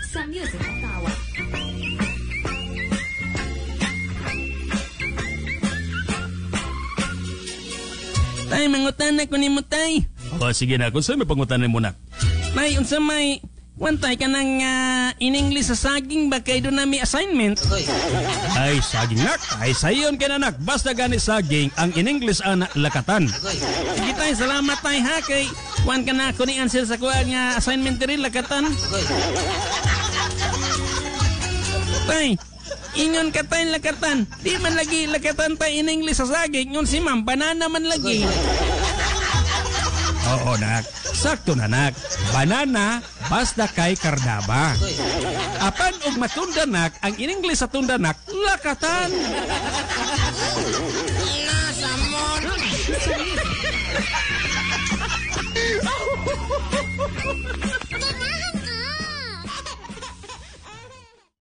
sa Music of Tawa. Tay, mangutan ko ni mo, tay. O, sige na. Kung saan may pangutanin mo na? Tay, unsa may... Wantay ka ng in-English sa saging ba kayo doon na may assignment? Ay, saging nak. Ay, sayon ka na nak. Basta gani saging, ang in English ang lakatan. Sige tay, salamat tay ha kay kuan ka na ako ni answer sa kuha nga assignment rin lakatan. Tay, ingon ka tay lakatan. Di man lagi lakatan tay in English sa saging. Yun si ma'am, banana man lagi. Oo, nak. Sakto na, nak. Banana, basta kay kardaba. Apan og matunda, nak, ang in English sa tunda, nak, lakatan. Nasa mo.